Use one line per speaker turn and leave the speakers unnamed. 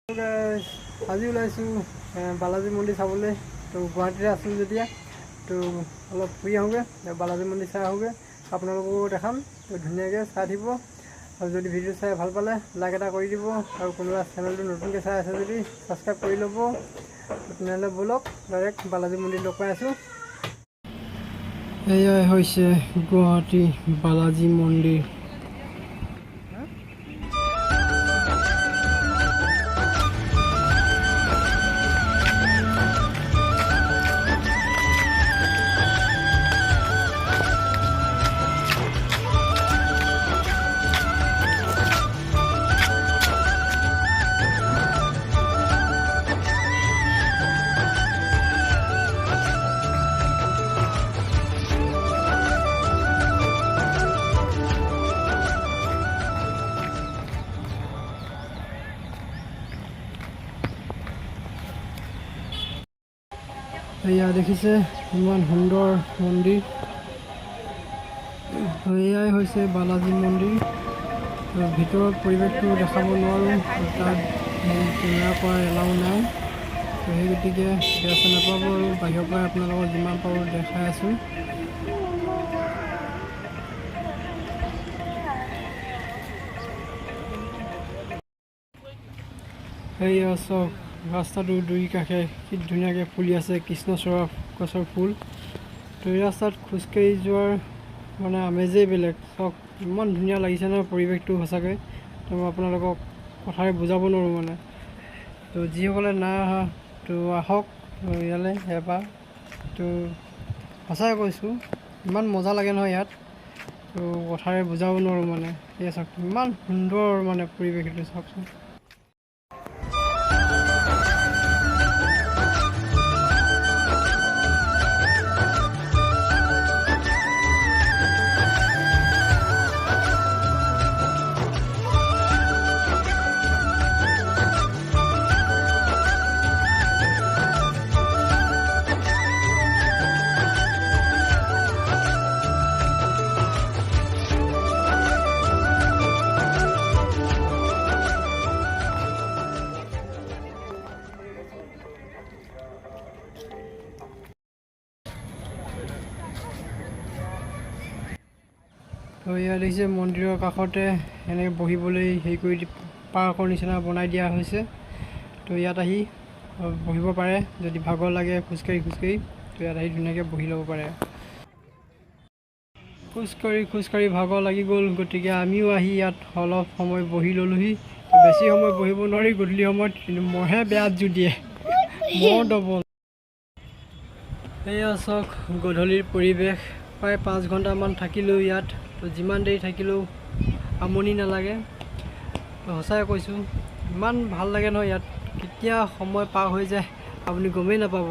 আজি ওলাইছোঁ বালাজী মন্দিৰ চাবলৈ। তো গুৱাহাটীতে আছোঁ যেতিয়া তো অলপ ফুৰি আহোঁগৈ, বালাজী মন্দিৰ চাই আহোঁগৈ, আপোনালোককো দেখাম। তো ধুনীয়াকৈ চাই থাকিব, আৰু যদি ভিডিঅ' চাই ভাল পালে লাইক এটা কৰি দিব, আৰু কোনোবা চেনেলটো নতুনকৈ চাই আছে যদি ছাবস্ক্ৰাইব কৰি ল'ব। তেনেহ'লে ব'লক ডাইৰেক্ট বালাজী মন্দিৰ লগ পাই আছোঁ। এয়াই হৈছে গুৱাহাটী বালাজী মন্দিৰ। এয়া দেখিছে ইমান সুন্দৰ মন্দিৰ। এয়াই হৈছে বালাজী মন্দিৰ। ভিতৰৰ পৰিৱেশটো দেখাব নোৱাৰোঁ, তাত কেমেৰা কৰা এলাও নাই। সেই গতিকে বেয়া চেয়া নাপাব, আৰু বাহিৰৰ পৰাই আপোনালোকক যিমান পাৰোঁ দেখাই আছোঁ। এয়া চাওক, ৰাস্তাটো দুই কাষে কি ধুনীয়াকৈ ফুলি আছে, কৃষ্ণচূড়া গছৰ ফুল। তো এই ৰাস্তাত খোজকাঢ়ি যোৱাৰ মানে আমেজেই বেলেগ। চাওক ইমান ধুনীয়া লাগিছে নহয় পৰিৱেশটো সঁচাকৈ। তো মই আপোনালোকক কথাৰে বুজাব নোৱাৰোঁ মানে। তো যিসকলে নাই অহা তো আহক ইয়ালৈ এবাৰ। তো সঁচাই কৈছোঁ ইমান মজা লাগে নহয় ইয়াত, তো কথাৰে বুজাব নোৱাৰোঁ মানে। এয়া চাওক ইমান সুন্দৰ মানে পৰিৱেশ এইটো চাওকচোন। তো ইয়াত দেখিছে মন্দিৰৰ কাষতে এনেকৈ বহিবলৈ হেৰি কৰি পাৰ্কৰ নিচিনা বনাই দিয়া হৈছে। তো ইয়াত আহি বহিব পাৰে, যদি ভাগৰ লাগে খোজকাঢ়ি। তো ইয়াত আহি ধুনীয়াকৈ বহি ল'ব পাৰে। খোজকাঢ়ি ভাগৰ লাগি গ'ল, গতিকে আমিও আহি ইয়াত অলপ সময় বহি ল'লোহি। বেছি সময় বহিব নোৱাৰি গধূলি সময়ত, কিন্তু মহে বেয়া জু দিয়ে, মহ ডবল। এয়া চাওক গধূলিৰ পৰিৱেশ। প্ৰায় 5 ঘণ্টামান থাকিলোঁ ইয়াত। তো যিমান দেৰি থাকিলেও আমনি নালাগে। তো সঁচাই কৈছোঁ ইমান ভাল লাগে নহয় ইয়াত, কেতিয়া সময় পাৰ হৈ যায় আপুনি গমেই নাপাব।